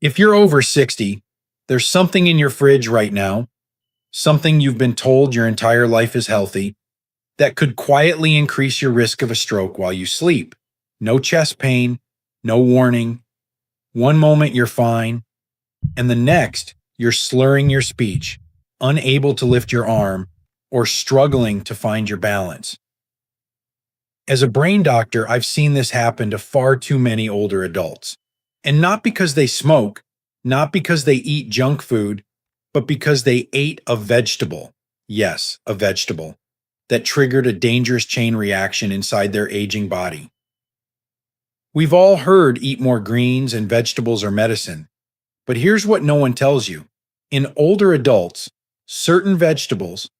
If you're over 60, there's something in your fridge right now, something you've been told your entire life is healthy, that could quietly increase your risk of a stroke while you sleep. No chest pain, no warning. One moment you're fine, and the next you're slurring your speech, unable to lift your arm, or struggling to find your balance. As a brain doctor, I've seen this happen to far too many older adults. And not because they smoke, not because they eat junk food, but because they ate a vegetable. Yes, a vegetable that triggered a dangerous chain reaction inside their aging body. We've all heard eat more greens and vegetables are medicine, but here's what no one tells you. In older adults, certain vegetables,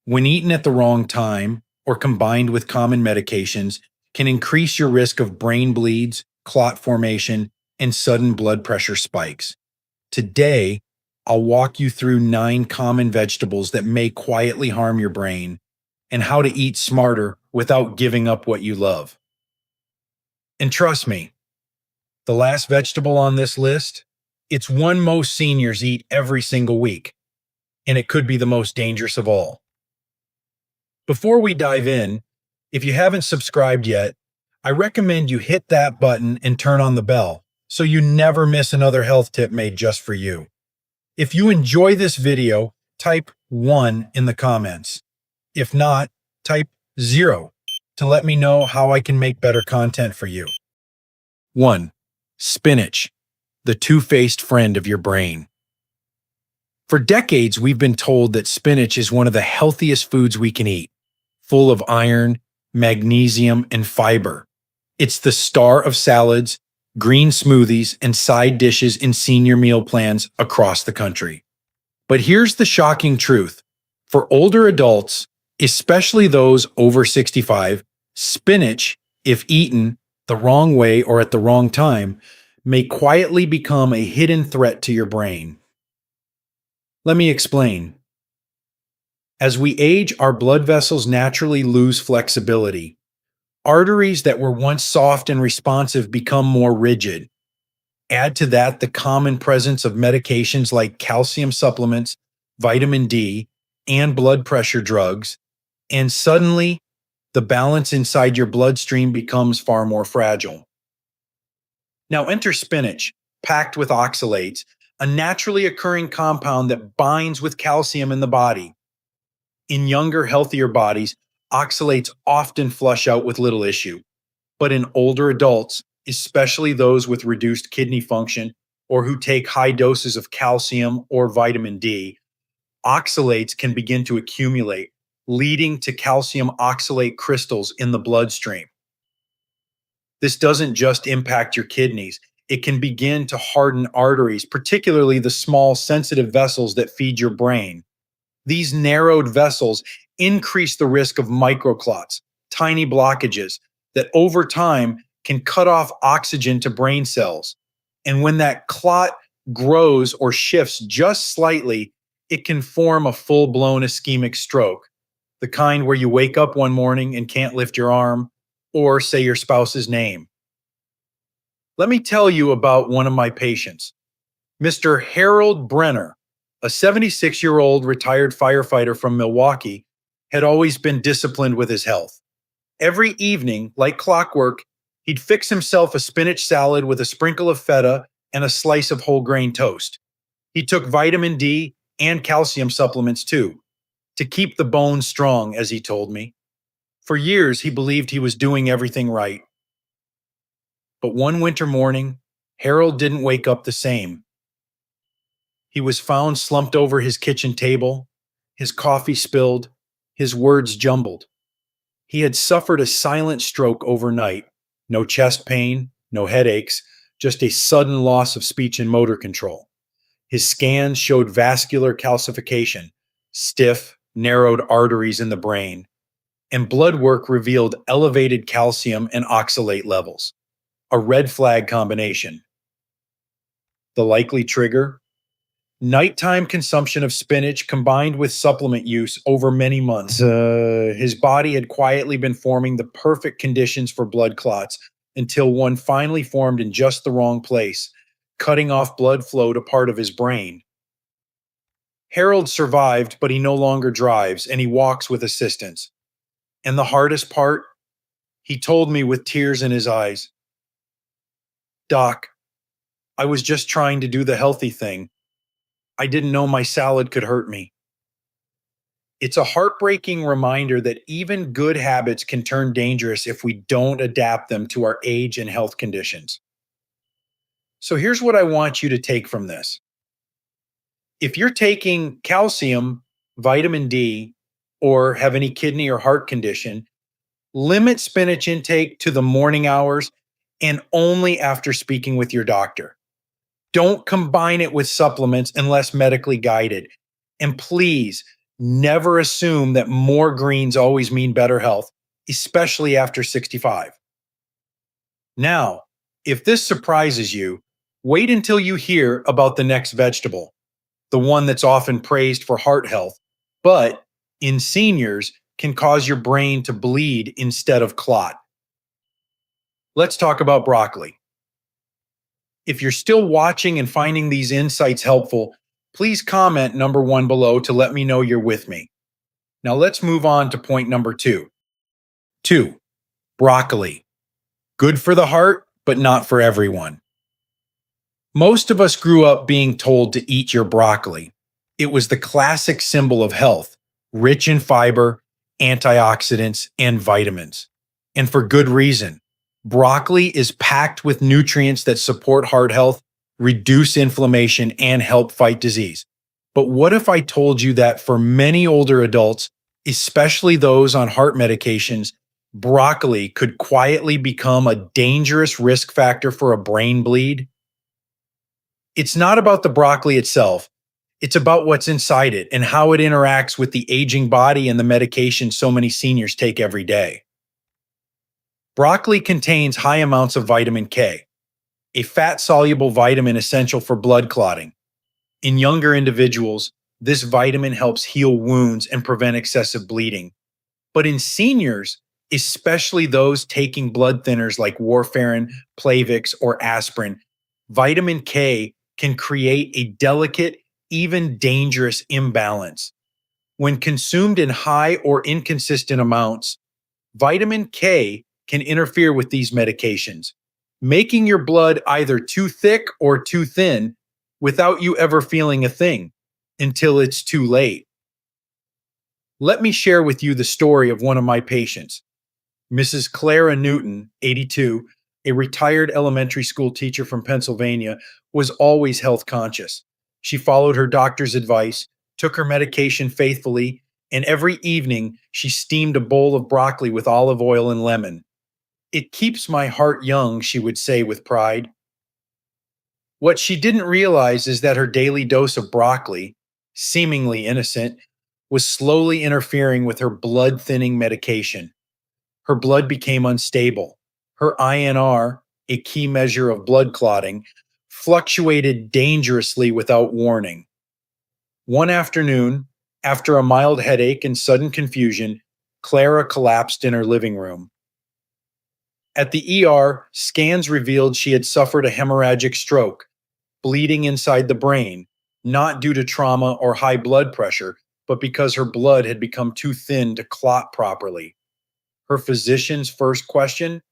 when eaten at the wrong time or combined with common medications, can increase your risk of brain bleeds, clot formation, and sudden blood pressure spikes. Today, I'll walk you through 9 common vegetables that may quietly harm your brain and how to eat smarter without giving up what you love. And trust me, the last vegetable on this list, it's one most seniors eat every single week, and it could be the most dangerous of all. Before we dive in, if you haven't subscribed yet, I recommend you hit that button and turn on the bell so you never miss another health tip made just for you. If you enjoy this video, type 1 in the comments. If not, type 0 to let me know how I can make better content for you. 1. Spinach, the two-faced friend of your brain. For decades, we've been told that spinach is one of the healthiest foods we can eat, full of iron, magnesium, and fiber. It's the star of salads, green smoothies, and side dishes in senior meal plans across the country. But here's the shocking truth. For older adults, especially those over 65, spinach, if eaten the wrong way or at the wrong time, may quietly become a hidden threat to your brain. Let me explain. As we age, our blood vessels naturally lose flexibility. Arteries that were once soft and responsive become more rigid. Add to that the common presence of medications like calcium supplements, vitamin D, and blood pressure drugs, and suddenly the balance inside your bloodstream becomes far more fragile. Now enter spinach, packed with oxalates, a naturally occurring compound that binds with calcium in the body. In younger, healthier bodies, oxalates often flush out with little issue. But in older adults, especially those with reduced kidney function or who take high doses of calcium or vitamin D, oxalates can begin to accumulate, leading to calcium oxalate crystals in the bloodstream. This doesn't just impact your kidneys, it can begin to harden arteries, particularly the small sensitive vessels that feed your brain. These narrowed vessels increase the risk of microclots, tiny blockages that over time can cut off oxygen to brain cells. And when that clot grows or shifts just slightly, it can form a full-blown ischemic stroke, the kind where you wake up one morning and can't lift your arm or say your spouse's name. Let me tell you about one of my patients, Mr. Harold Brenner, a 76-year-old retired firefighter from Milwaukee, had always been disciplined with his health. Every evening, like clockwork, he'd fix himself a spinach salad with a sprinkle of feta and a slice of whole grain toast. He took vitamin D and calcium supplements too, to keep the bones strong, as he told me. For years, he believed he was doing everything right. But one winter morning, Harold didn't wake up the same. He was found slumped over his kitchen table, his coffee spilled, his words jumbled. He had suffered a silent stroke overnight. No chest pain, no headaches, just a sudden loss of speech and motor control. His scans showed vascular calcification, stiff, narrowed arteries in the brain, and blood work revealed elevated calcium and oxalate levels, a red flag combination. The likely trigger? Nighttime consumption of spinach combined with supplement use over many months. His body had quietly been forming the perfect conditions for blood clots until one finally formed in just the wrong place, cutting off blood flow to part of his brain. Harold survived, but he no longer drives and he walks with assistance. And the hardest part, he told me with tears in his eyes, "Doc, I was just trying to do the healthy thing. I didn't know my salad could hurt me." It's a heartbreaking reminder that even good habits can turn dangerous if we don't adapt them to our age and health conditions. So here's what I want you to take from this. If you're taking calcium, vitamin D, or have any kidney or heart condition, limit spinach intake to the morning hours and only after speaking with your doctor. Don't combine it with supplements unless medically guided. And please never assume that more greens always mean better health, especially after 65. Now, if this surprises you, wait until you hear about the next vegetable, the one that's often praised for heart health, but in seniors can cause your brain to bleed instead of clot. Let's talk about broccoli. If you're still watching and finding these insights helpful, please comment number 1 below to let me know you're with me. Now let's move on to point number 2. 2. Broccoli. Good for the heart, but not for everyone. Most of us grew up being told to eat your broccoli. It was the classic symbol of health, rich in fiber, antioxidants, and vitamins. And for good reason. Broccoli is packed with nutrients that support heart health, reduce inflammation, and help fight disease. But what if I told you that for many older adults, especially those on heart medications, broccoli could quietly become a dangerous risk factor for a brain bleed? It's not about the broccoli itself. It's about what's inside it and how it interacts with the aging body and the medication so many seniors take every day. Broccoli contains high amounts of vitamin K, a fat-soluble vitamin essential for blood clotting. In younger individuals, this vitamin helps heal wounds and prevent excessive bleeding. But in seniors, especially those taking blood thinners like warfarin, Plavix, or aspirin, vitamin K can create a delicate, even dangerous imbalance. When consumed in high or inconsistent amounts, vitamin K can interfere with these medications, making your blood either too thick or too thin without you ever feeling a thing until it's too late. Let me share with you the story of one of my patients. Mrs. Clara Newton, 82, a retired elementary school teacher from Pennsylvania, was always health conscious. She followed her doctor's advice, took her medication faithfully, and every evening she steamed a bowl of broccoli with olive oil and lemon. "It keeps my heart young," she would say with pride. What she didn't realize is that her daily dose of broccoli, seemingly innocent, was slowly interfering with her blood-thinning medication. Her blood became unstable. Her INR, a key measure of blood clotting, fluctuated dangerously without warning. One afternoon, after a mild headache and sudden confusion, Clara collapsed in her living room. At the ER, scans revealed she had suffered a hemorrhagic stroke, bleeding inside the brain, not due to trauma or high blood pressure, but because her blood had become too thin to clot properly. Her physician's first question: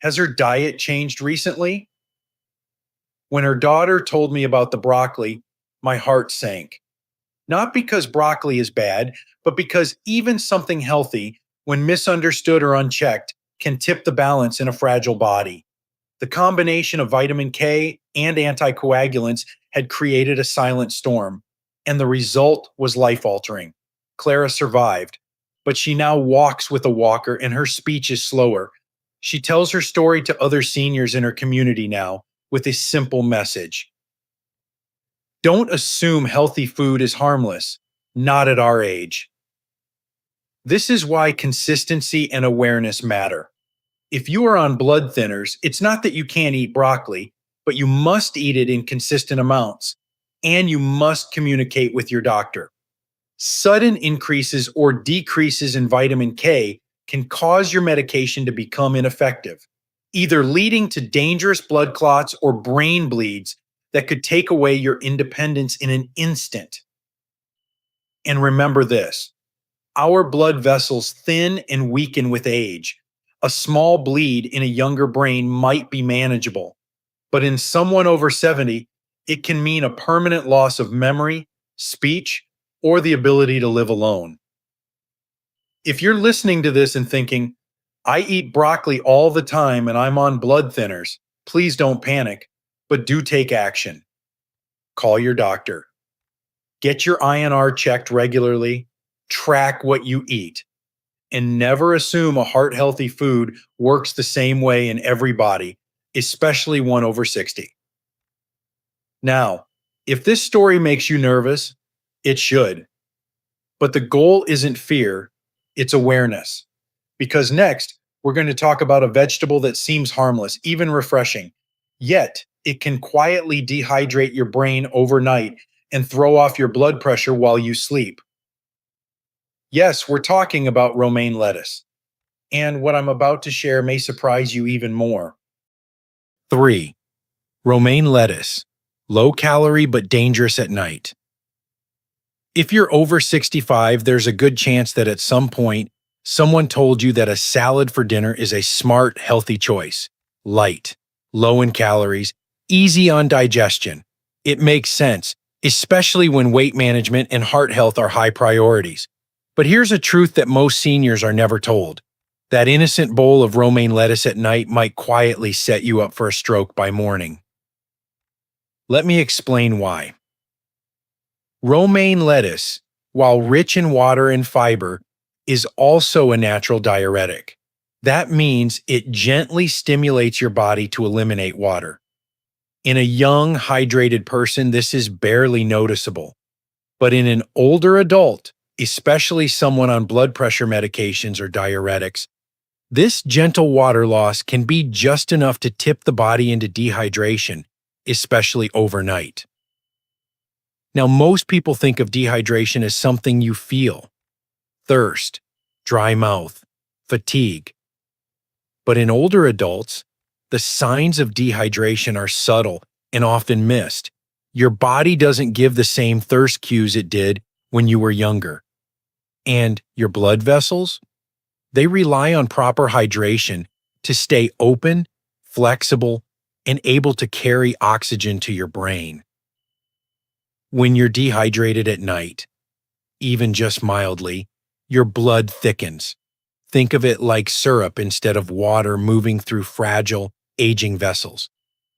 "Has her diet changed recently?" When her daughter told me about the broccoli, my heart sank. Not because broccoli is bad, but because even something healthy, when misunderstood or unchecked, can tip the balance in a fragile body. The combination of vitamin K and anticoagulants had created a silent storm, and the result was life-altering. Clara survived, but she now walks with a walker and her speech is slower. She tells her story to other seniors in her community now with a simple message: don't assume healthy food is harmless, not at our age. This is why consistency and awareness matter. If you are on blood thinners, it's not that you can't eat broccoli, but you must eat it in consistent amounts, and you must communicate with your doctor. Sudden increases or decreases in vitamin K can cause your medication to become ineffective, either leading to dangerous blood clots or brain bleeds that could take away your independence in an instant. And remember this: our blood vessels thin and weaken with age. A small bleed in a younger brain might be manageable, but in someone over 70, it can mean a permanent loss of memory, speech, or the ability to live alone. If you're listening to this and thinking, I eat broccoli all the time and I'm on blood thinners, please don't panic, but do take action. Call your doctor. Get your INR checked regularly, track what you eat, and never assume a heart-healthy food works the same way in every body, especially one over 60. Now, if this story makes you nervous, it should. But the goal isn't fear, it's awareness. Because next, we're going to talk about a vegetable that seems harmless, even refreshing, yet it can quietly dehydrate your brain overnight and throw off your blood pressure while you sleep. Yes, we're talking about romaine lettuce. And what I'm about to share may surprise you even more. 3. Romaine lettuce. Low calorie but dangerous at night. If you're over 65, there's a good chance that at some point, someone told you that a salad for dinner is a smart, healthy choice. Light, low in calories, easy on digestion. It makes sense, especially when weight management and heart health are high priorities. But here's a truth that most seniors are never told. That innocent bowl of romaine lettuce at night might quietly set you up for a stroke by morning. Let me explain why. Romaine lettuce, while rich in water and fiber, is also a natural diuretic. That means it gently stimulates your body to eliminate water. In a young, hydrated person, this is barely noticeable. But in an older adult, especially someone on blood pressure medications or diuretics, this gentle water loss can be just enough to tip the body into dehydration, especially overnight. Now, most people think of dehydration as something you feel: thirst, dry mouth, fatigue. But in older adults, the signs of dehydration are subtle and often missed. Your body doesn't give the same thirst cues it did when you were younger. And your blood vessels? They rely on proper hydration to stay open, flexible, and able to carry oxygen to your brain. When you're dehydrated at night, even just mildly, your blood thickens. Think of it like syrup instead of water moving through fragile, aging vessels.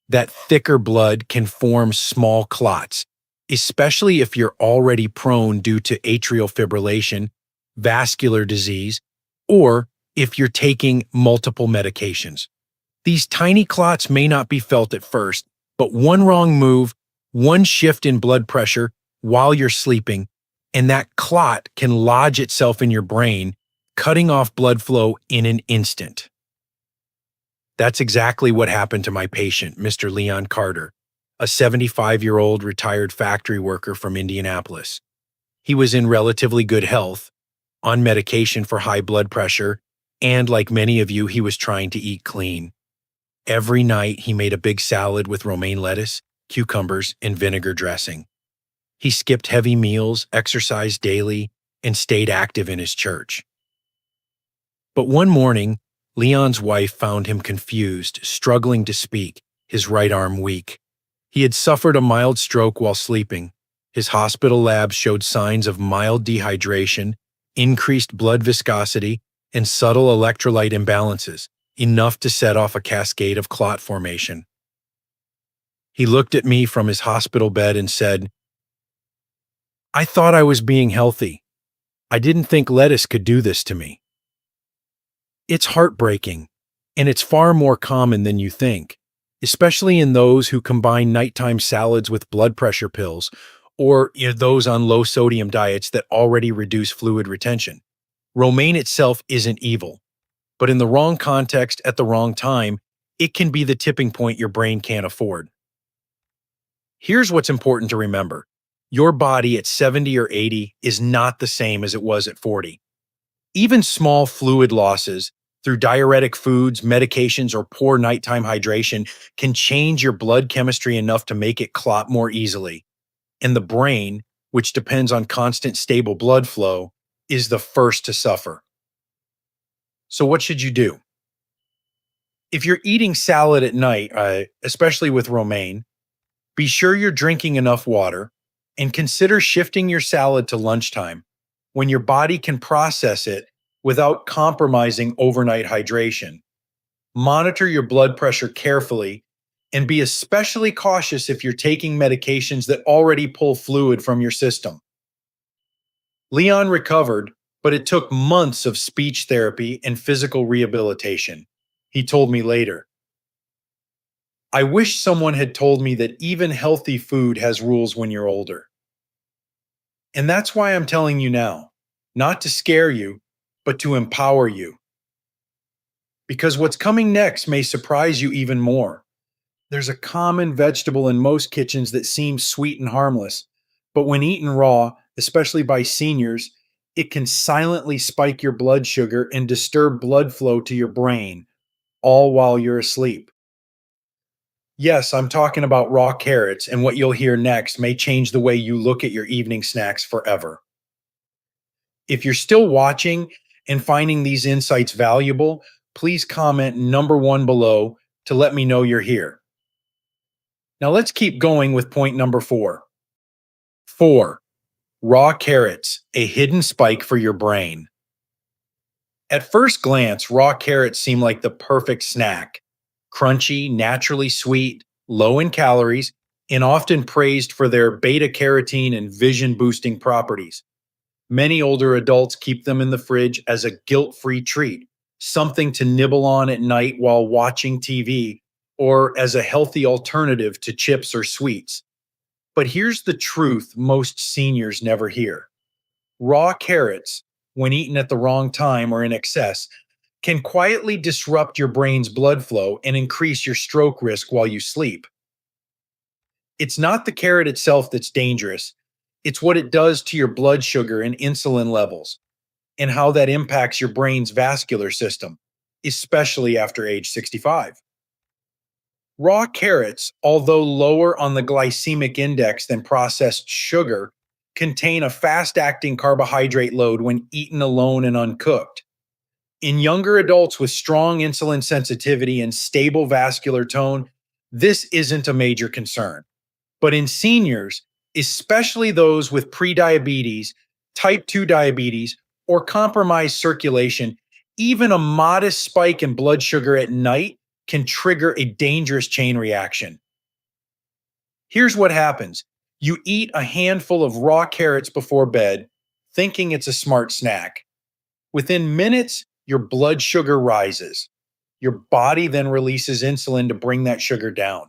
That thicker blood can form small clots, especially if you're already prone due to atrial fibrillation, vascular disease, or if you're taking multiple medications. These tiny clots may not be felt at first, but one wrong move, one shift in blood pressure while you're sleeping, and that clot can lodge itself in your brain, cutting off blood flow in an instant. That's exactly what happened to my patient, Mr. Leon Carter, a 75-year-old retired factory worker from Indianapolis. He was in relatively good health, on medication for high blood pressure, and like many of you, he was trying to eat clean. Every night, he made a big salad with romaine lettuce, cucumbers, and vinegar dressing. He skipped heavy meals, exercised daily, and stayed active in his church. But one morning, Leon's wife found him confused, struggling to speak, his right arm weak. He had suffered a mild stroke while sleeping. His hospital lab showed signs of mild dehydration, increased blood viscosity, and subtle electrolyte imbalances, enough to set off a cascade of clot formation. He looked at me from his hospital bed and said, "I thought I was being healthy. I didn't think lettuce could do this to me." It's heartbreaking, and it's far more common than you think, especially in those who combine nighttime salads with blood pressure pills, or those on low-sodium diets that already reduce fluid retention. Romaine itself isn't evil, but in the wrong context at the wrong time, it can be the tipping point your brain can't afford. Here's what's important to remember. Your body at 70 or 80 is not the same as it was at 40. Even small fluid losses, through diuretic foods, medications, or poor nighttime hydration can change your blood chemistry enough to make it clot more easily. And the brain, which depends on constant stable blood flow, is the first to suffer. So, what should you do? If you're eating salad at night, especially with romaine, be sure you're drinking enough water and consider shifting your salad to lunchtime when your body can process it without compromising overnight hydration. Monitor your blood pressure carefully and be especially cautious if you're taking medications that already pull fluid from your system. Leon recovered, but it took months of speech therapy and physical rehabilitation. He told me later, "I wish someone had told me that even healthy food has rules when you're older." And that's why I'm telling you now, not to scare you, but to empower you. Because what's coming next may surprise you even more. There's a common vegetable in most kitchens that seems sweet and harmless, but when eaten raw, especially by seniors, it can silently spike your blood sugar and disturb blood flow to your brain, all while you're asleep. Yes, I'm talking about raw carrots, and what you'll hear next may change the way you look at your evening snacks forever. If you're still watching and finding these insights valuable, please comment number one below to let me know you're here. Now let's keep going with point number 4. 4. Raw carrots, a hidden spike for your brain. At first glance, raw carrots seem like the perfect snack. Crunchy, naturally sweet, low in calories, and often praised for their beta carotene and vision boosting properties. Many older adults keep them in the fridge as a guilt-free treat, something to nibble on at night while watching TV, or as a healthy alternative to chips or sweets. But here's the truth most seniors never hear. Raw carrots, when eaten at the wrong time or in excess, can quietly disrupt your brain's blood flow and increase your stroke risk while you sleep. It's not the carrot itself that's dangerous, it's what it does to your blood sugar and insulin levels, and how that impacts your brain's vascular system, especially after age 65. Raw carrots, although lower on the glycemic index than processed sugar, contain a fast acting carbohydrate load when eaten alone and uncooked. In younger adults with strong insulin sensitivity and stable vascular tone, this isn't a major concern. But in seniors, especially those with prediabetes, type 2 diabetes, or compromised circulation, even a modest spike in blood sugar at night can trigger a dangerous chain reaction. Here's what happens: you eat a handful of raw carrots before bed, thinking it's a smart snack. Within minutes, your blood sugar rises. Your body then releases insulin to bring that sugar down.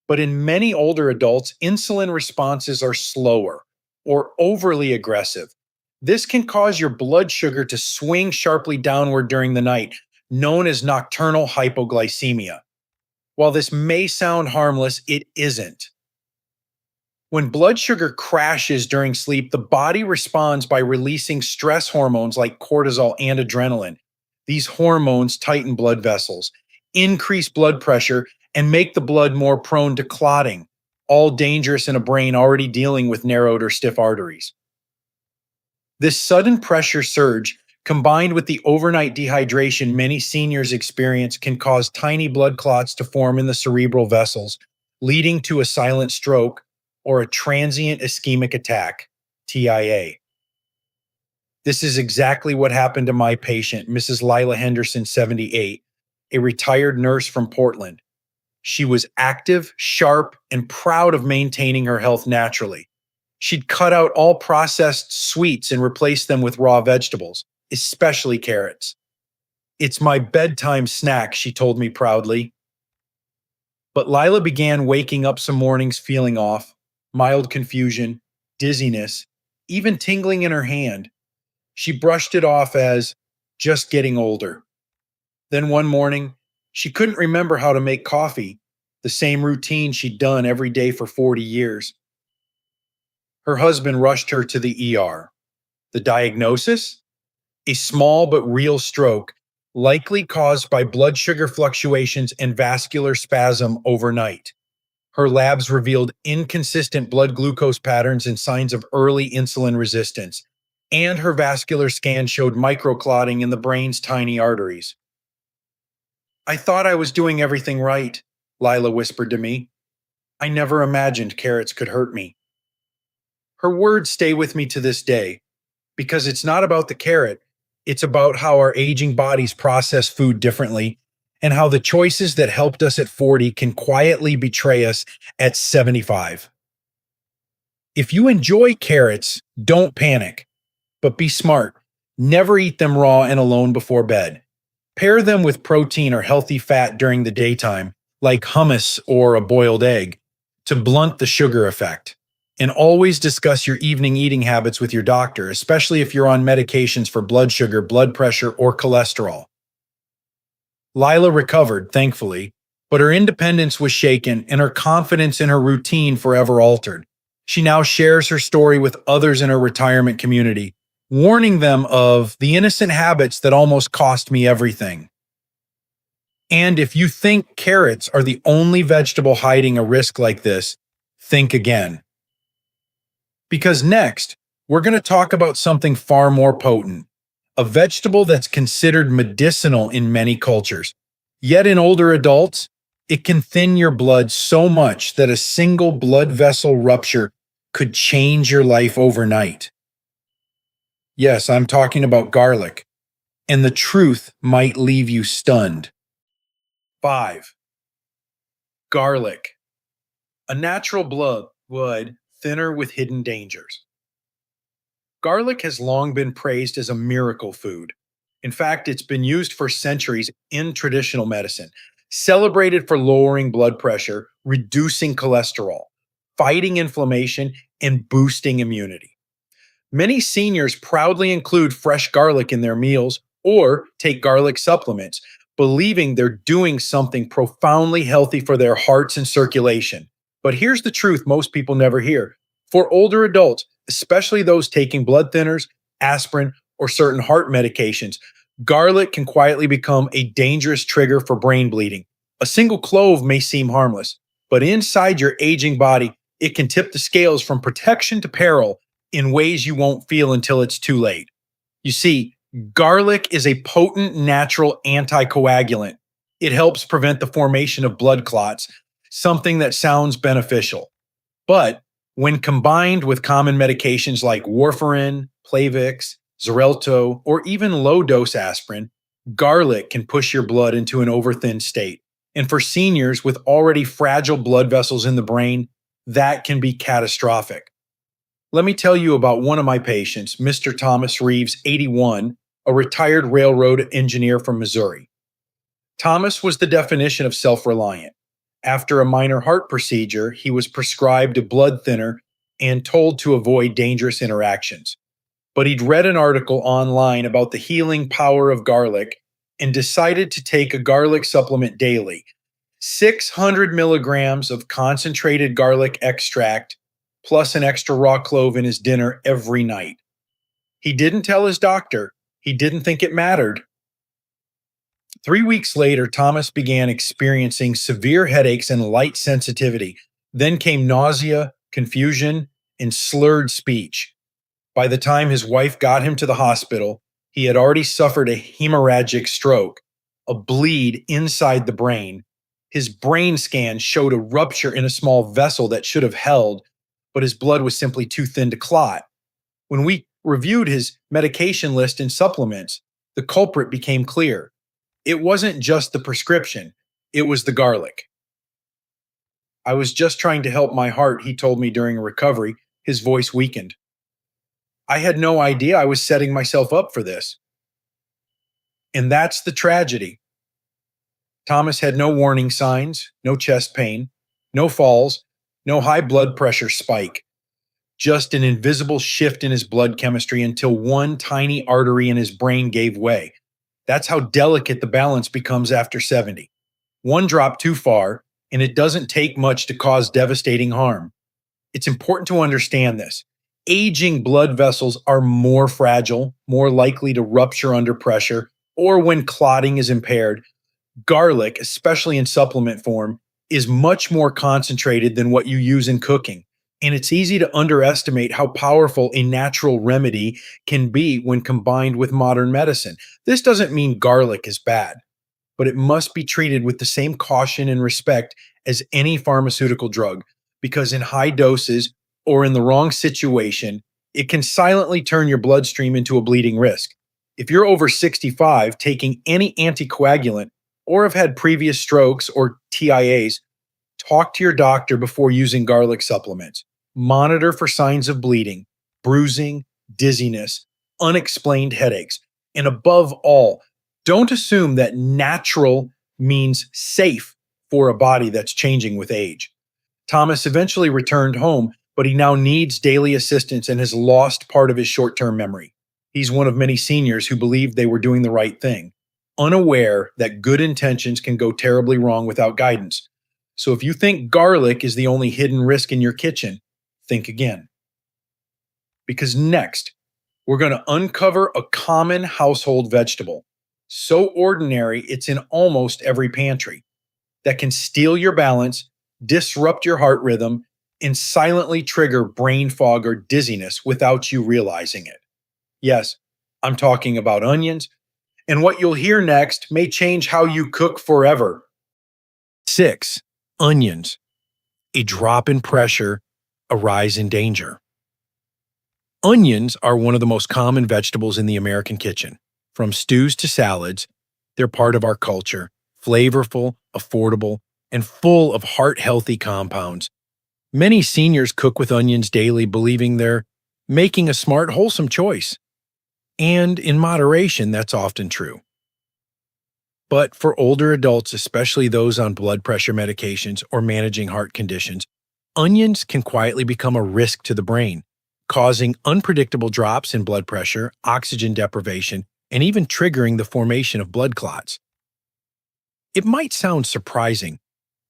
But in many older adults, insulin responses are slower or overly aggressive. This can cause your blood sugar to swing sharply downward during the night, known as nocturnal hypoglycemia. While this may sound harmless, it isn't. When blood sugar crashes during sleep, the body responds by releasing stress hormones like cortisol and adrenaline. These hormones tighten blood vessels, increase blood pressure, and make the blood more prone to clotting, all dangerous in a brain already dealing with narrowed or stiff arteries. This sudden pressure surge, combined with the overnight dehydration many seniors experience, can cause tiny blood clots to form in the cerebral vessels, leading to a silent stroke or a transient ischemic attack, TIA. This is exactly what happened to my patient, Mrs. Lila Henderson, 78, a retired nurse from Portland. She was active, sharp, and proud of maintaining her health naturally. She'd cut out all processed sweets and replaced them with raw vegetables, especially carrots. "It's my bedtime snack," she told me proudly. But Lila began waking up some mornings feeling off, mild confusion, dizziness, even tingling in her hand. She brushed it off as just getting older. Then one morning, she couldn't remember how to make coffee, the same routine she'd done every day for 40 years. Her husband rushed her to the ER. The diagnosis? A small but real stroke, likely caused by blood sugar fluctuations and vascular spasm overnight. Her labs revealed inconsistent blood glucose patterns and signs of early insulin resistance, and her vascular scan showed microclotting in the brain's tiny arteries. I thought I was doing everything right, Lila whispered to me. I never imagined carrots could hurt me. Her words stay with me to this day because it's not about the carrot, it's about how our aging bodies process food differently and how the choices that helped us at 40 can quietly betray us at 75. If you enjoy carrots, don't panic, but be smart. Never eat them raw and alone before bed. Pair them with protein or healthy fat during the daytime, like hummus or a boiled egg, to blunt the sugar effect. And always discuss your evening eating habits with your doctor, especially if you're on medications for blood sugar, blood pressure, or cholesterol. Lila recovered, thankfully, but her independence was shaken and her confidence in her routine forever altered. She now shares her story with others in her retirement community, warning them of the innocent habits that almost cost me everything. And if you think carrots are the only vegetable hiding a risk like this, think again. Because next, we're going to talk about something far more potent, a vegetable that's considered medicinal in many cultures. Yet in older adults, it can thin your blood so much that a single blood vessel rupture could change your life overnight. Yes, I'm talking about garlic, and the truth might leave you stunned. 5. Garlic, a natural blood thinner with hidden dangers. Garlic has long been praised as a miracle food. In fact, it's been used for centuries in traditional medicine, celebrated for lowering blood pressure, reducing cholesterol, fighting inflammation, and boosting immunity. Many seniors proudly include fresh garlic in their meals or take garlic supplements, believing they're doing something profoundly healthy for their hearts and circulation. But here's the truth most people never hear. For older adults, especially those taking blood thinners, aspirin, or certain heart medications, garlic can quietly become a dangerous trigger for brain bleeding. A single clove may seem harmless, but inside your aging body, it can tip the scales from protection to peril in ways you won't feel until it's too late. You see, garlic is a potent natural anticoagulant. It helps prevent the formation of blood clots, something that sounds beneficial. But when combined with common medications like warfarin, Plavix, Xarelto, or even low-dose aspirin, garlic can push your blood into an overthin state. And for seniors with already fragile blood vessels in the brain, that can be catastrophic. Let me tell you about one of my patients, Mr. Thomas Reeves, 81, a retired railroad engineer from Missouri. Thomas was the definition of self-reliant. After a minor heart procedure, he was prescribed a blood thinner and told to avoid dangerous interactions. But he'd read an article online about the healing power of garlic and decided to take a garlic supplement daily. 600 milligrams of concentrated garlic extract plus an extra raw clove in his dinner every night. He didn't tell his doctor. He didn't think it mattered. 3 weeks later, Thomas began experiencing severe headaches and light sensitivity. Then came nausea, confusion, and slurred speech. By the time his wife got him to the hospital, he had already suffered a hemorrhagic stroke, a bleed inside the brain. His brain scan showed a rupture in a small vessel that should have held, but his blood was simply too thin to clot. When we reviewed his medication list and supplements, the culprit became clear. It wasn't just the prescription, it was the garlic. I was just trying to help my heart, he told me during a recovery. His voice weakened. I had no idea I was setting myself up for this. And that's the tragedy. Thomas had no warning signs, no chest pain, no falls, no high blood pressure spike. Just an invisible shift in his blood chemistry until one tiny artery in his brain gave way. That's how delicate the balance becomes after 70. One drop too far, and it doesn't take much to cause devastating harm. It's important to understand this. Aging blood vessels are more fragile, more likely to rupture under pressure, or when clotting is impaired, garlic, especially in supplement form, is much more concentrated than what you use in cooking. And it's easy to underestimate how powerful a natural remedy can be when combined with modern medicine. This doesn't mean garlic is bad, but it must be treated with the same caution and respect as any pharmaceutical drug, because in high doses or in the wrong situation, it can silently turn your bloodstream into a bleeding risk. If you're over 65, taking any anticoagulant, or have had previous strokes or TIAs, talk to your doctor before using garlic supplements. Monitor for signs of bleeding, bruising, dizziness, unexplained headaches. And above all, don't assume that natural means safe for a body that's changing with age. Thomas eventually returned home, but he now needs daily assistance and has lost part of his short term memory. He's one of many seniors who believed they were doing the right thing, unaware that good intentions can go terribly wrong without guidance. So if you think garlic is the only hidden risk in your kitchen, think again. Because next, we're going to uncover a common household vegetable, so ordinary it's in almost every pantry, that can steal your balance, disrupt your heart rhythm, and silently trigger brain fog or dizziness without you realizing it. Yes, I'm talking about onions, and what you'll hear next may change how you cook forever. 6. Onions. A drop in pressure, a rise in danger. Onions are one of the most common vegetables in the American kitchen. From stews to salads, they're part of our culture, flavorful, affordable, and full of heart-healthy compounds. Many seniors cook with onions daily, believing they're making a smart, wholesome choice. And in moderation, that's often true. But for older adults, especially those on blood pressure medications or managing heart conditions, onions can quietly become a risk to the brain, causing unpredictable drops in blood pressure, oxygen deprivation, and even triggering the formation of blood clots. It might sound surprising.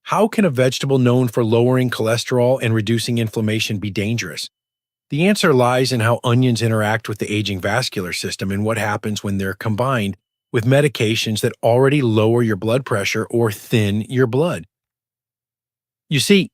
How can a vegetable known for lowering cholesterol and reducing inflammation be dangerous? The answer lies in how onions interact with the aging vascular system and what happens when they're combined with medications that already lower your blood pressure or thin your blood. You see,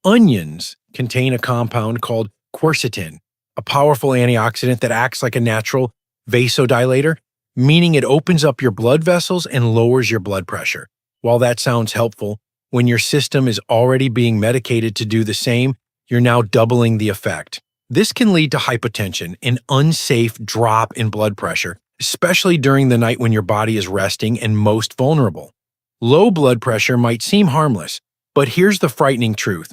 onions contain a compound called quercetin, a powerful antioxidant that acts like a natural vasodilator, meaning it opens up your blood vessels and lowers your blood pressure. While that sounds helpful, when your system is already being medicated to do the same, you're now doubling the effect. This can lead to hypotension, an unsafe drop in blood pressure, especially during the night when your body is resting and most vulnerable. Low blood pressure might seem harmless, but here's the frightening truth.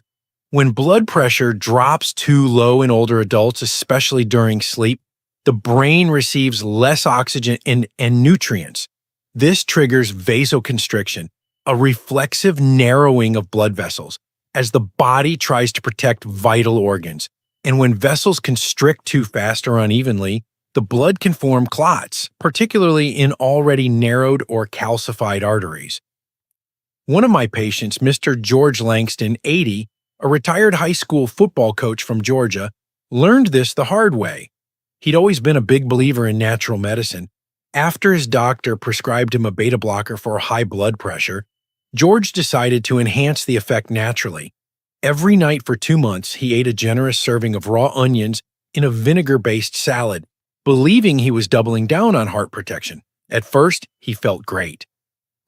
When blood pressure drops too low in older adults, especially during sleep, the brain receives less oxygen and nutrients. This triggers vasoconstriction, a reflexive narrowing of blood vessels, as the body tries to protect vital organs. And when vessels constrict too fast or unevenly, the blood can form clots, particularly in already narrowed or calcified arteries. One of my patients, Mr. George Langston, 80, a retired high school football coach from Georgia, learned this the hard way. He'd always been a big believer in natural medicine. After his doctor prescribed him a beta blocker for high blood pressure, George decided to enhance the effect naturally. Every night for 2 months, he ate a generous serving of raw onions in a vinegar-based salad, believing he was doubling down on heart protection. At first, he felt great.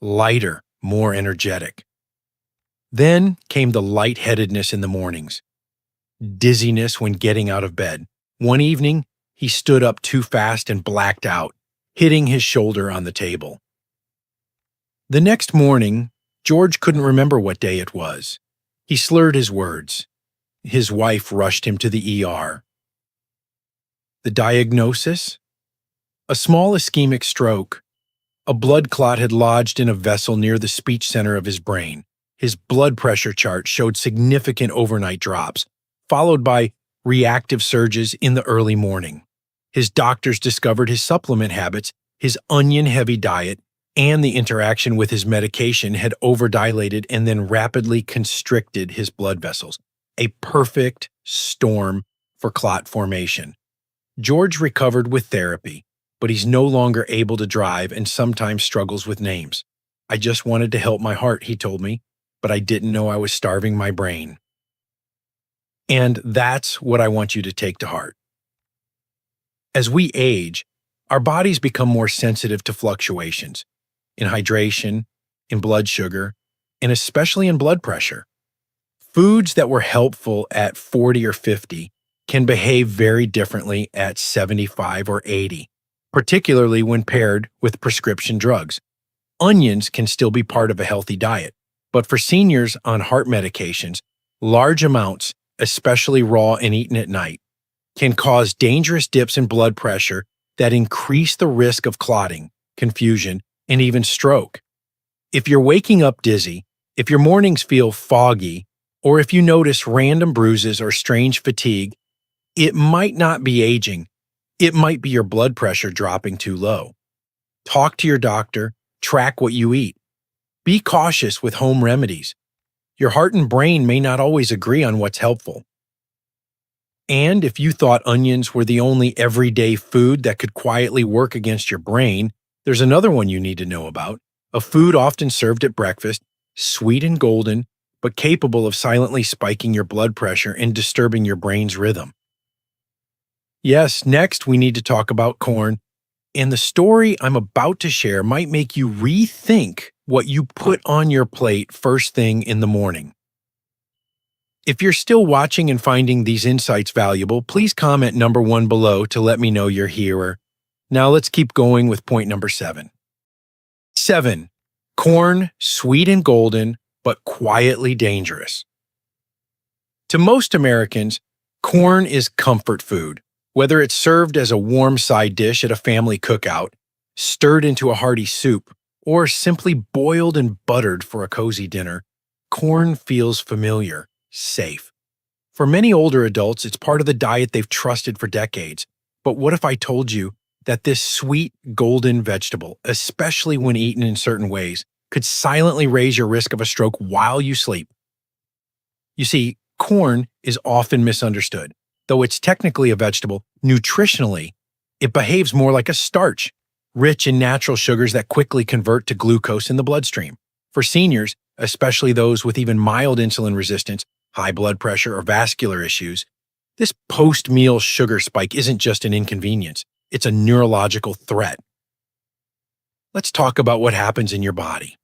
Lighter, more energetic. Then came the lightheadedness in the mornings. Dizziness when getting out of bed. One evening, he stood up too fast and blacked out, hitting his shoulder on the table. The next morning, George couldn't remember what day it was. He slurred his words. His wife rushed him to the ER. The diagnosis? A small ischemic stroke. A blood clot had lodged in a vessel near the speech center of his brain. His blood pressure chart showed significant overnight drops, followed by reactive surges in the early morning. His doctors discovered his supplement habits, his onion-heavy diet, and the interaction with his medication had overdilated and then rapidly constricted his blood vessels. A perfect storm for clot formation. George recovered with therapy, but he's no longer able to drive and sometimes struggles with names. I just wanted to help my heart, he told me, but I didn't know I was starving my brain. And that's what I want you to take to heart. As we age, our bodies become more sensitive to fluctuations in hydration, in blood sugar, and especially in blood pressure. Foods that were helpful at 40 or 50 can behave very differently at 75 or 80, particularly when paired with prescription drugs. Onions can still be part of a healthy diet, but for seniors on heart medications, large amounts, especially raw and eaten at night, can cause dangerous dips in blood pressure that increase the risk of clotting, confusion, and even stroke. If you're waking up dizzy, if your mornings feel foggy, or if you notice random bruises or strange fatigue, it might not be aging. It might be your blood pressure dropping too low. Talk to your doctor, track what you eat. Be cautious with home remedies. Your heart and brain may not always agree on what's helpful. And if you thought onions were the only everyday food that could quietly work against your brain, there's another one you need to know about, a food often served at breakfast, sweet and golden, but capable of silently spiking your blood pressure and disturbing your brain's rhythm. Yes, next we need to talk about corn, and the story I'm about to share might make you rethink what you put on your plate first thing in the morning. If you're still watching and finding these insights valuable, please comment number 1 below to let me know you're here. Now let's keep going with point number 7. 7. Corn, sweet and golden, but quietly dangerous. To most Americans, corn is comfort food. Whether it's served as a warm side dish at a family cookout, stirred into a hearty soup, or simply boiled and buttered for a cozy dinner, corn feels familiar, safe. For many older adults, it's part of the diet they've trusted for decades. But what if I told you that this sweet, golden vegetable, especially when eaten in certain ways, could silently raise your risk of a stroke while you sleep? You see, corn is often misunderstood. Though it's technically a vegetable, nutritionally, it behaves more like a starch, rich in natural sugars that quickly convert to glucose in the bloodstream. For seniors, especially those with even mild insulin resistance, high blood pressure, or vascular issues, this post-meal sugar spike isn't just an inconvenience, it's a neurological threat. Let's talk about what happens in your body.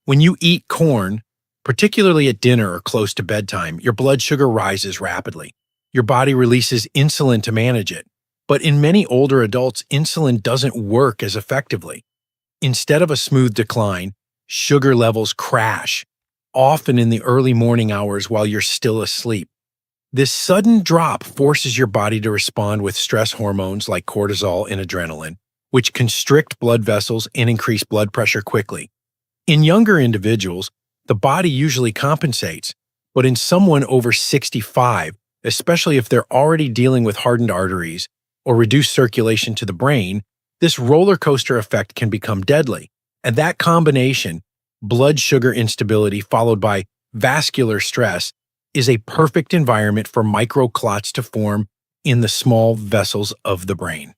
When you eat corn, particularly at dinner or close to bedtime, your blood sugar rises rapidly. Your body releases insulin to manage it. But in many older adults, insulin doesn't work as effectively. Instead of a smooth decline, sugar levels crash, often in the early morning hours while you're still asleep. This sudden drop forces your body to respond with stress hormones like cortisol and adrenaline, which constrict blood vessels and increase blood pressure quickly. In younger individuals, the body usually compensates, but in someone over 65, especially if they're already dealing with hardened arteries or reduced circulation to the brain, this roller coaster effect can become deadly. And that combination, blood sugar instability followed by vascular stress, is a perfect environment for microclots to form in the small vessels of the brain.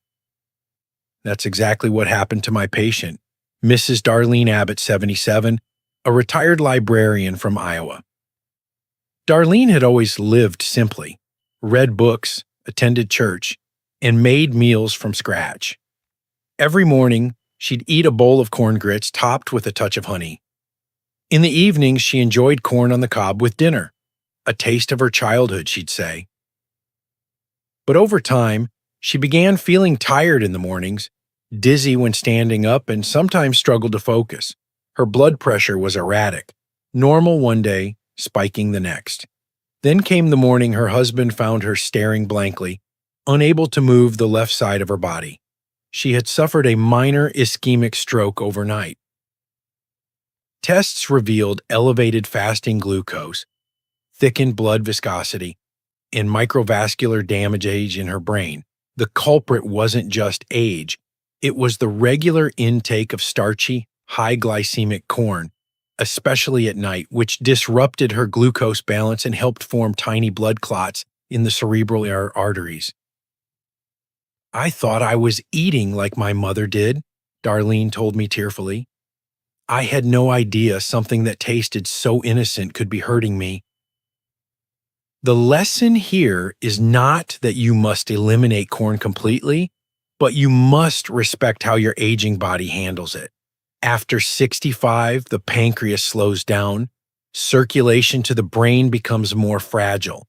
That's exactly what happened to my patient, Mrs. Darlene Abbott, 77, a retired librarian from Iowa. Darlene had always lived simply, read books, attended church, and made meals from scratch. Every morning, she'd eat a bowl of corn grits topped with a touch of honey. In the evenings, she enjoyed corn on the cob with dinner, a taste of her childhood, she'd say. But over time, she began feeling tired in the mornings, dizzy when standing up, and sometimes struggled to focus. Her blood pressure was erratic, normal one day, spiking the next. Then came the morning her husband found her staring blankly, unable to move the left side of her body. She had suffered a minor ischemic stroke overnight. Tests revealed elevated fasting glucose, thickened blood viscosity, and microvascular damage in her brain. The culprit wasn't just age, it was the regular intake of starchy, high glycemic corn, especially at night, which disrupted her glucose balance and helped form tiny blood clots in the cerebral arteries. I thought I was eating like my mother did, Darlene told me tearfully. I had no idea something that tasted so innocent could be hurting me. The lesson here is not that you must eliminate corn completely, but you must respect how your aging body handles it. After 65, the pancreas slows down, circulation to the brain becomes more fragile.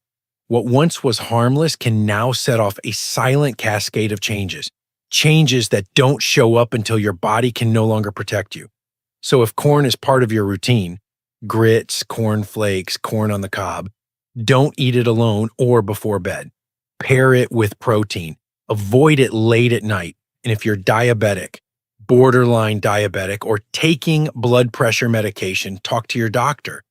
What once was harmless can now set off a silent cascade of changes, changes that don't show up until your body can no longer protect you. So if corn is part of your routine, grits, corn flakes, corn on the cob, don't eat it alone or before bed. Pair it with protein. Avoid it late at night. And if you're diabetic, borderline diabetic, or taking blood pressure medication, talk to your doctor.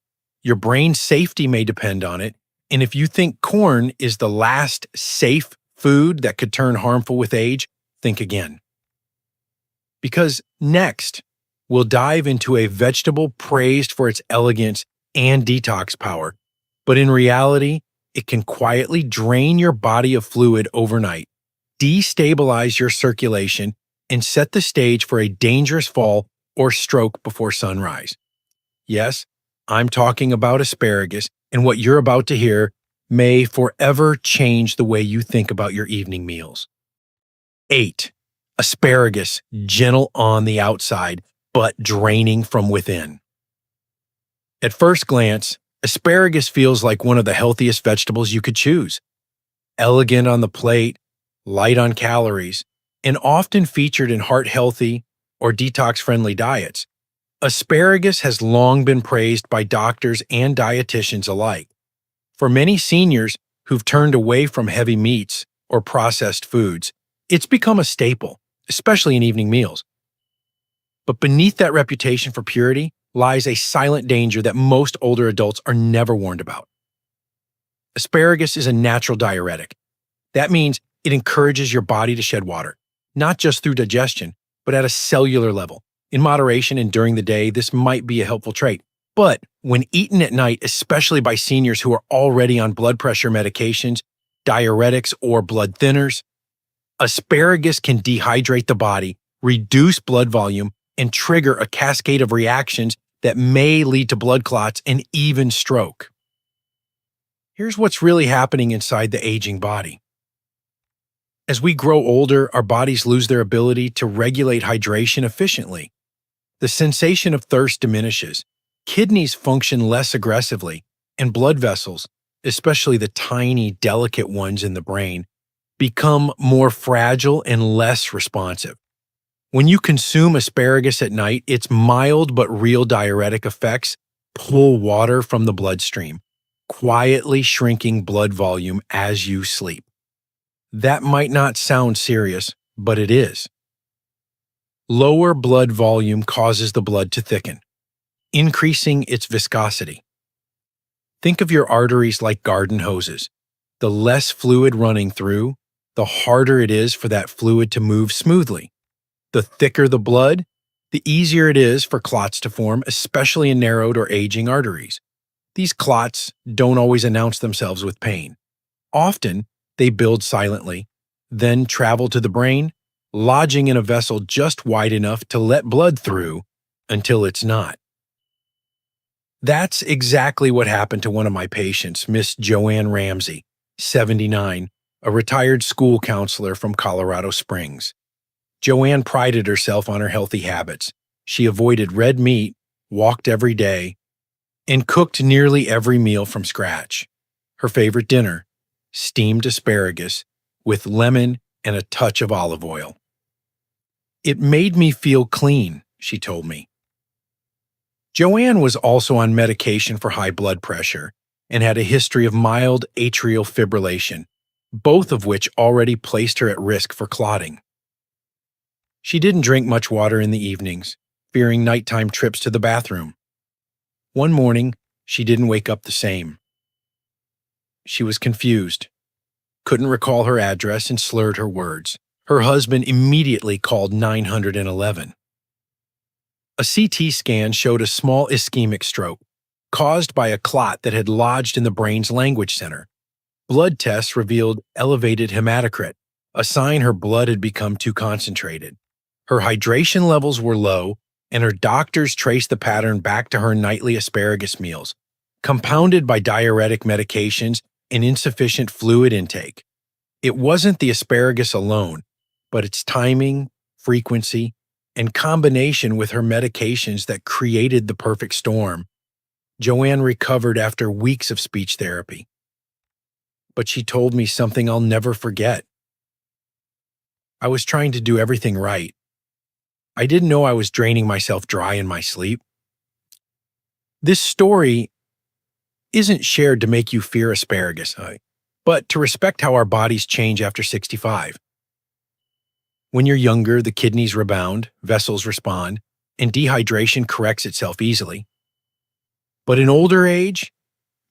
Your brain's safety may depend on it. And if you think corn is the last safe food that could turn harmful with age, think again. Because next, we'll dive into a vegetable praised for its elegance and detox power. But in reality, it can quietly drain your body of fluid overnight, destabilize your circulation, and set the stage for a dangerous fall or stroke before sunrise. Yes, I'm talking about asparagus, and what you're about to hear may forever change the way you think about your evening meals. 8. Asparagus, gentle on the outside, but draining from within. At first glance, asparagus feels like one of the healthiest vegetables you could choose. Elegant on the plate, light on calories, and often featured in heart-healthy or detox-friendly diets. Asparagus has long been praised by doctors and dietitians alike. For many seniors who've turned away from heavy meats or processed foods, it's become a staple, especially in evening meals. But beneath that reputation for purity lies a silent danger that most older adults are never warned about. Asparagus is a natural diuretic. That means it encourages your body to shed water, not just through digestion, but at a cellular level. In moderation and during the day, this might be a helpful trait. But when eaten at night, especially by seniors who are already on blood pressure medications, diuretics, or blood thinners, asparagus can dehydrate the body, reduce blood volume, and trigger a cascade of reactions that may lead to blood clots and even stroke. Here's what's really happening inside the aging body. As we grow older, our bodies lose their ability to regulate hydration efficiently. The sensation of thirst diminishes, kidneys function less aggressively, and blood vessels, especially the tiny, delicate ones in the brain, become more fragile and less responsive. When you consume asparagus at night, its mild but real diuretic effects pull water from the bloodstream, quietly shrinking blood volume as you sleep. That might not sound serious, but it is. Lower blood volume causes the blood to thicken, increasing its viscosity. Think of your arteries like garden hoses. The less fluid running through, the harder it is for that fluid to move smoothly. The thicker the blood, the easier it is for clots to form, especially in narrowed or aging arteries. These clots don't always announce themselves with pain. Often, they build silently, then travel to the brain, lodging in a vessel just wide enough to let blood through until it's not. That's exactly what happened to one of my patients, Miss Joanne Ramsey, 79, a retired school counselor from Colorado Springs. Joanne prided herself on her healthy habits. She avoided red meat, walked every day, and cooked nearly every meal from scratch. Her favorite dinner, steamed asparagus with lemon and a touch of olive oil. It made me feel clean, she told me. Joanne was also on medication for high blood pressure and had a history of mild atrial fibrillation, both of which already placed her at risk for clotting. She didn't drink much water in the evenings, fearing nighttime trips to the bathroom. One morning, she didn't wake up the same. She was confused, couldn't recall her address, and slurred her words. Her husband immediately called 911. A CT scan showed a small ischemic stroke, caused by a clot that had lodged in the brain's language center. Blood tests revealed elevated hematocrit, a sign her blood had become too concentrated. Her hydration levels were low, and her doctors traced the pattern back to her nightly asparagus meals, compounded by diuretic medications and insufficient fluid intake. It wasn't the asparagus alone, but its timing, frequency, and combination with her medications that created the perfect storm. Joanne recovered after weeks of speech therapy. But she told me something I'll never forget. I was trying to do everything right. I didn't know I was draining myself dry in my sleep. This story isn't shared to make you fear asparagus, but to respect how our bodies change after 65. When you're younger, the kidneys rebound, vessels respond, and dehydration corrects itself easily. But in older age,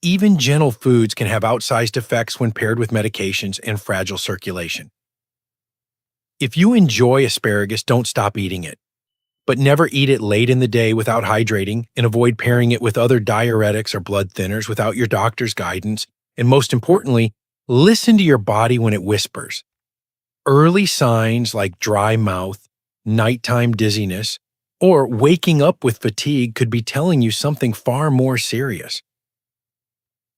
even gentle foods can have outsized effects when paired with medications and fragile circulation. If you enjoy asparagus, don't stop eating it. But never eat it late in the day without hydrating, and avoid pairing it with other diuretics or blood thinners without your doctor's guidance. And most importantly, listen to your body when it whispers. Early signs like dry mouth, nighttime dizziness, or waking up with fatigue could be telling you something far more serious.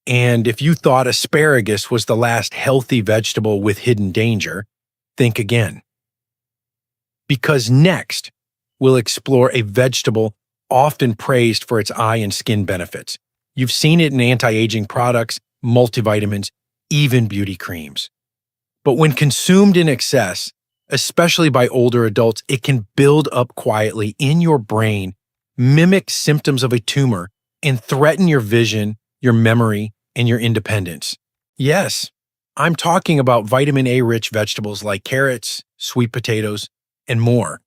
And if you thought asparagus was the last healthy vegetable with hidden danger, think again. Because next, we'll explore a vegetable often praised for its eye and skin benefits. You've seen it in anti-aging products, multivitamins, even beauty creams. But when consumed in excess, especially by older adults, it can build up quietly in your brain, mimic symptoms of a tumor, and threaten your vision, your memory, and your independence. Yes, I'm talking about vitamin A-rich vegetables like carrots, sweet potatoes, and more.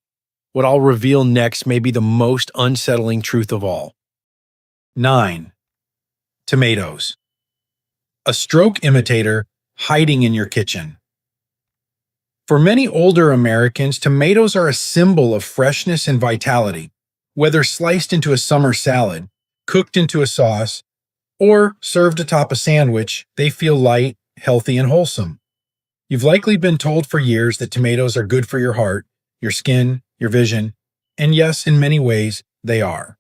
What I'll reveal next may be the most unsettling truth of all. 9. Tomatoes. A stroke imitator hiding in your kitchen. For many older Americans, tomatoes are a symbol of freshness and vitality. Whether sliced into a summer salad, cooked into a sauce, or served atop a sandwich, they feel light, healthy, and wholesome. You've likely been told for years that tomatoes are good for your heart, your skin, your vision, and yes, in many ways, they are.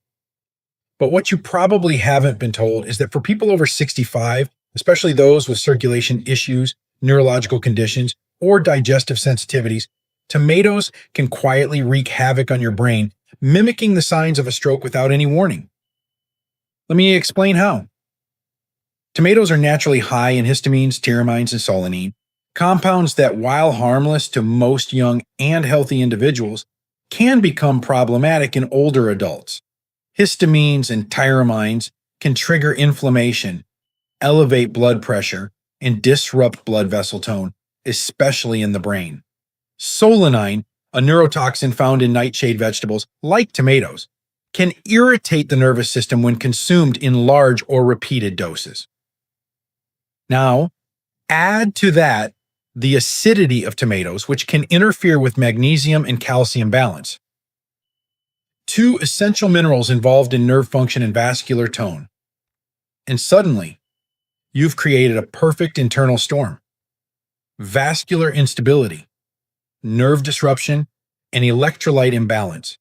But what you probably haven't been told is that for people over 65, especially those with circulation issues, neurological conditions, or digestive sensitivities, tomatoes can quietly wreak havoc on your brain, mimicking the signs of a stroke without any warning. Let me explain how. Tomatoes are naturally high in histamines, tyramines, and solanine, compounds that, while harmless to most young and healthy individuals, can become problematic in older adults. Histamines and tyramines can trigger inflammation, elevate blood pressure, and disrupt blood vessel tone, especially in the brain. Solanine, a neurotoxin found in nightshade vegetables like tomatoes, can irritate the nervous system when consumed in large or repeated doses. Now, add to that the acidity of tomatoes, which can interfere with magnesium and calcium balance, two essential minerals involved in nerve function and vascular tone. And suddenly, you've created a perfect internal storm. Vascular instability, nerve disruption, and electrolyte imbalance.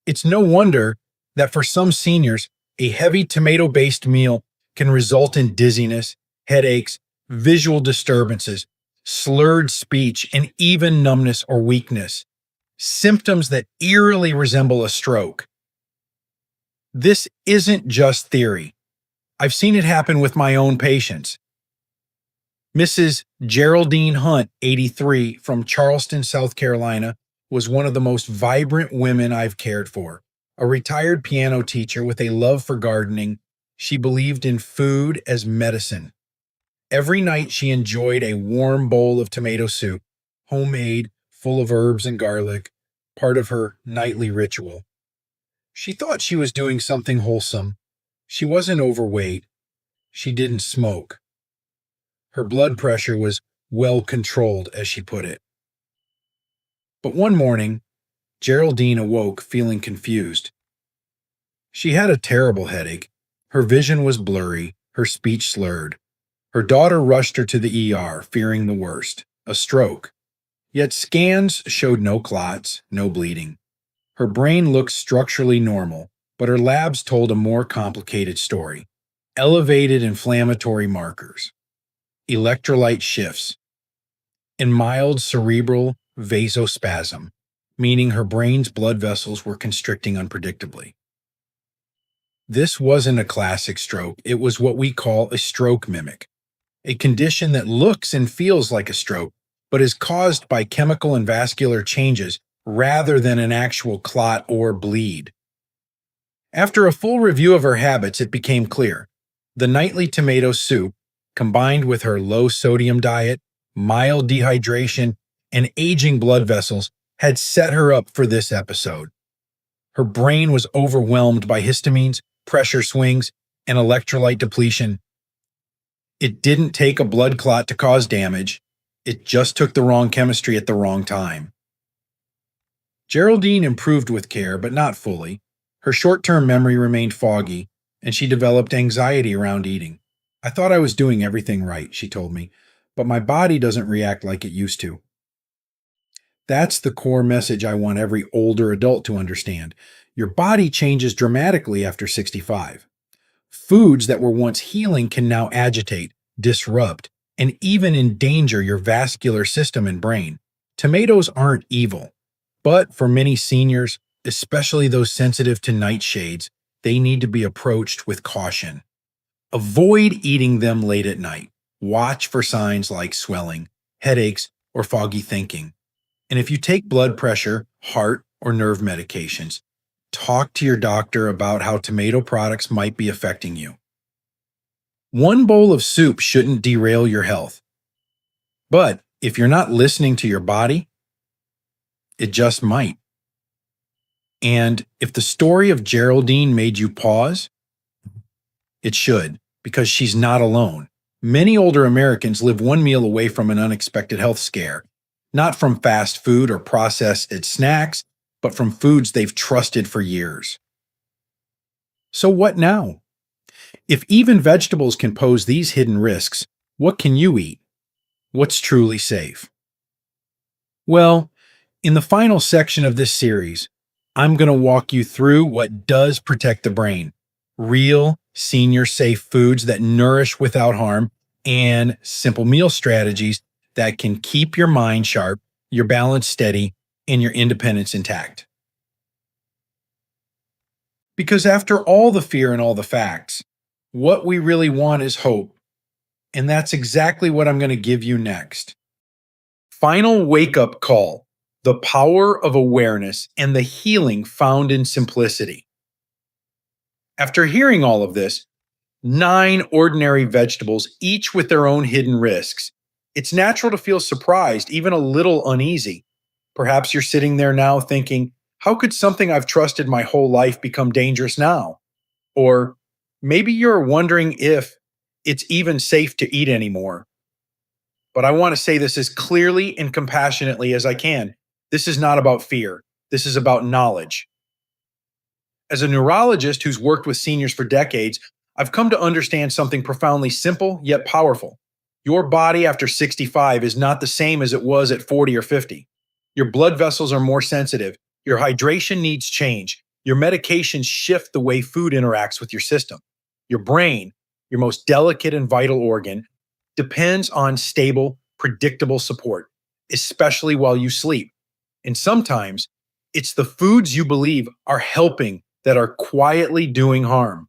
It's no wonder that for some seniors, a heavy tomato-based meal can result in dizziness, headaches, visual disturbances, slurred speech, and even numbness or weakness, symptoms that eerily resemble a stroke. This isn't just theory. I've seen it happen with my own patients. Mrs. Geraldine Hunt, 83, from Charleston, South Carolina, was one of the most vibrant women I've cared for. A retired piano teacher with a love for gardening, she believed in food as medicine. Every night she enjoyed a warm bowl of tomato soup, homemade, full of herbs and garlic, part of her nightly ritual. She thought she was doing something wholesome. She wasn't overweight. She didn't smoke. Her blood pressure was well controlled, as she put it. But one morning, Geraldine awoke feeling confused. She had a terrible headache. Her vision was blurry, her speech slurred. Her daughter rushed her to the ER, fearing the worst. a stroke. Yet scans showed no clots, no bleeding. Her brain looked structurally normal, but her labs told a more complicated story. Elevated inflammatory markers, electrolyte shifts, and mild cerebral vasospasm, meaning her brain's blood vessels were constricting unpredictably. This wasn't a classic stroke, it was what we call a stroke mimic, a condition that looks and feels like a stroke, but is caused by chemical and vascular changes rather than an actual clot or bleed. After a full review of her habits, it became clear. The nightly tomato soup, combined with her low sodium diet, mild dehydration, and aging blood vessels, had set her up for this episode. Her brain was overwhelmed by histamines, pressure swings, and electrolyte depletion. It didn't take a blood clot to cause damage. It just took the wrong chemistry at the wrong time. Geraldine improved with care, but not fully. Her short-term memory remained foggy, and she developed anxiety around eating. I thought I was doing everything right, she told me, but my body doesn't react like it used to. That's the core message I want every older adult to understand. Your body changes dramatically after 65. Foods that were once healing can now agitate, disrupt, and even endanger your vascular system and brain. Tomatoes aren't evil, but for many seniors, especially those sensitive to nightshades, they need to be approached with caution. Avoid eating them late at night. Watch for signs like swelling, headaches, or foggy thinking. And if you take blood pressure, heart, or nerve medications, talk to your doctor about how tomato products might be affecting you. One bowl of soup shouldn't derail your health. But if you're not listening to your body, it just might. And if the story of Geraldine made you pause, it should, because she's not alone. Many older Americans live one meal away from an unexpected health scare, not from fast food or processed snacks, but from foods they've trusted for years. So what now? If even vegetables can pose these hidden risks, what can you eat? What's truly safe? Well, in the final section of this series, I'm going to walk you through what does protect the brain. Real, senior-safe foods that nourish without harm, and simple meal strategies that can keep your mind sharp, your balance steady, and your independence intact. Because after all the fear and all the facts, what we really want is hope. And that's exactly what I'm going to give you next. Final wake-up call: the power of awareness and the healing found in simplicity. After hearing all of this, 9 ordinary vegetables, each with their own hidden risks, it's natural to feel surprised, even a little uneasy. Perhaps you're sitting there now thinking, how could something I've trusted my whole life become dangerous now? Or maybe you're wondering if it's even safe to eat anymore. But I want to say this as clearly and compassionately as I can. This is not about fear. This is about knowledge. As a neurologist who's worked with seniors for decades, I've come to understand something profoundly simple yet powerful. Your body after 65 is not the same as it was at 40 or 50. Your blood vessels are more sensitive. Your hydration needs change. Your medications shift the way food interacts with your system. Your brain, your most delicate and vital organ, depends on stable, predictable support, especially while you sleep. And sometimes it's the foods you believe are helping that are quietly doing harm.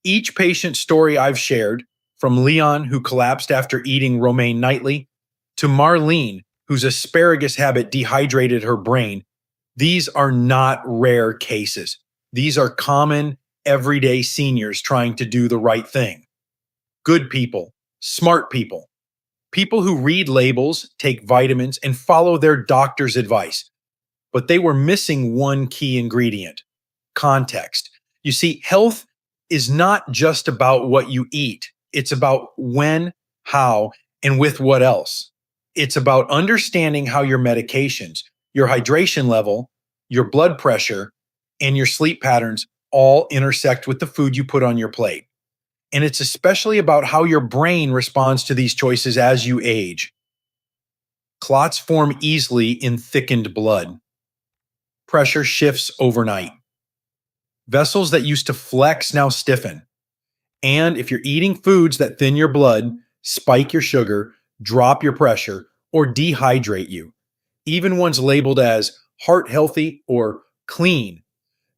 Each patient story I've shared, from Leon, who collapsed after eating romaine nightly, to Marlene, whose asparagus habit dehydrated her brain, these are not rare cases. These are common, everyday seniors trying to do the right thing. Good people, smart people, people who read labels, take vitamins, and follow their doctor's advice. But they were missing one key ingredient: context. You see, health is not just about what you eat. It's about when, how, and with what else. It's about understanding how your medications, your hydration level, your blood pressure, and your sleep patterns all intersect with the food you put on your plate. And it's especially about how your brain responds to these choices as you age. Clots form easily in thickened blood. Pressure shifts overnight. Vessels that used to flex now stiffen. And if you're eating foods that thin your blood, spike your sugar, drop your pressure, or dehydrate you, even ones labeled as heart healthy or clean,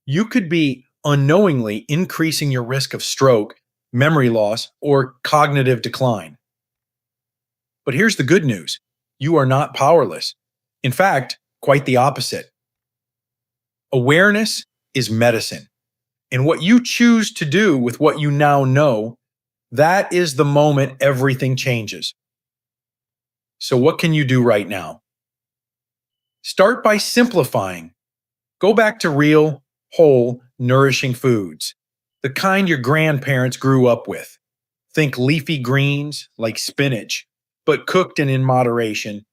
you could be unknowingly increasing your risk of stroke, memory loss, or cognitive decline. But here's the good news. You are not powerless. In fact, quite the opposite. Awareness is medicine. And what you choose to do with what you now know, that is the moment everything changes. So what can you do right now? Start by simplifying. Go back to real, whole, nourishing foods, the kind your grandparents grew up with. Think leafy greens like spinach, but cooked and in moderation,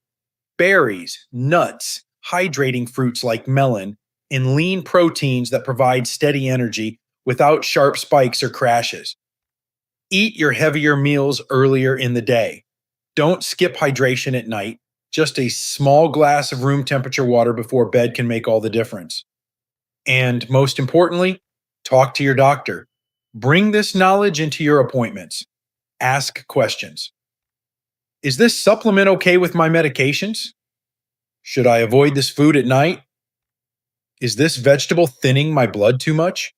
berries, nuts, hydrating fruits like melon, and lean proteins that provide steady energy without sharp spikes or crashes. Eat your heavier meals earlier in the day. Don't skip hydration at night. Just a small glass of room temperature water before bed can make all the difference. And most importantly, talk to your doctor. Bring this knowledge into your appointments. Ask questions. Is this supplement okay with my medications? Should I avoid this food at night? Is this vegetable thinning my blood too much?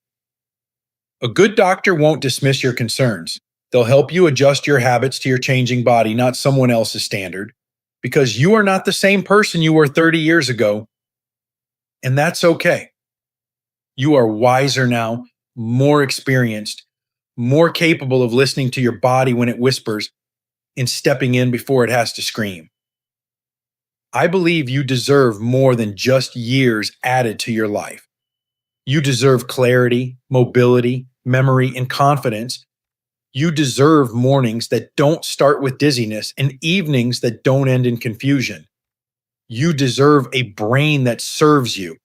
A good doctor won't dismiss your concerns. They'll help you adjust your habits to your changing body, not someone else's standard, because you are not the same person you were 30 years ago, and that's okay. You are wiser now, more experienced, more capable of listening to your body when it whispers and stepping in before it has to scream. I believe you deserve more than just years added to your life. You deserve clarity, mobility, memory, and confidence. You deserve mornings that don't start with dizziness and evenings that don't end in confusion. You deserve a brain that serves you,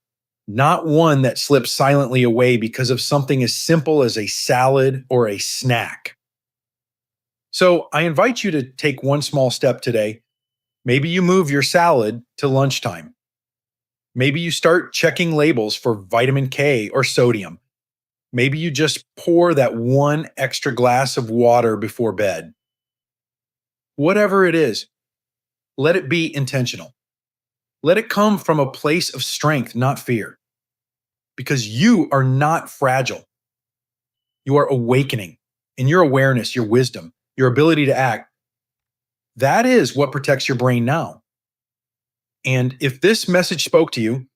not one that slips silently away because of something as simple as a salad or a snack. So I invite you to take one small step today. Maybe you move your salad to lunchtime. Maybe you start checking labels for vitamin K or sodium. Maybe you just pour that one extra glass of water before bed. Whatever it is, let it be intentional. Let it come from a place of strength, not fear. Because you are not fragile. You are awakening. And your awareness, your wisdom, your ability to act, that is what protects your brain now. And if this message spoke to you,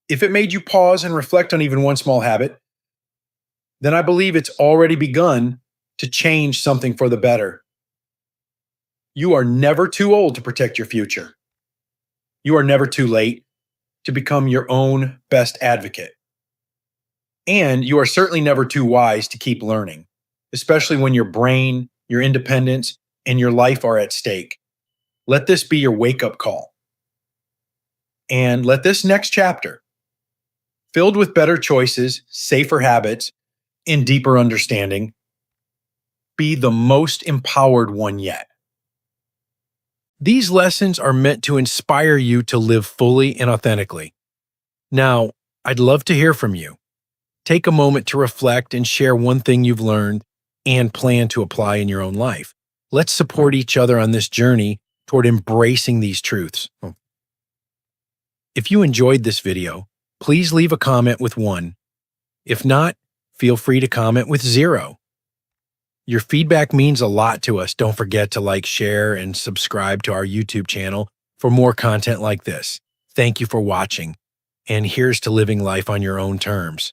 if it made you pause and reflect on even one small habit, then I believe it's already begun to change something for the better. You are never too old to protect your future. You are never too late to become your own best advocate. And you are certainly never too wise to keep learning, especially when your brain, your independence, and your life are at stake. Let this be your wake-up call. And let this next chapter, filled with better choices, safer habits, and deeper understanding, be the most empowered one yet. These lessons are meant to inspire you to live fully and authentically. Now, I'd love to hear from you. Take a moment to reflect and share one thing you've learned and plan to apply in your own life. Let's support each other on this journey toward embracing these truths. If you enjoyed this video, please leave a comment with 1. If not, feel free to comment with 0. Your feedback means a lot to us. Don't forget to like, share, and subscribe to our YouTube channel for more content like this. Thank you for watching, and here's to living life on your own terms.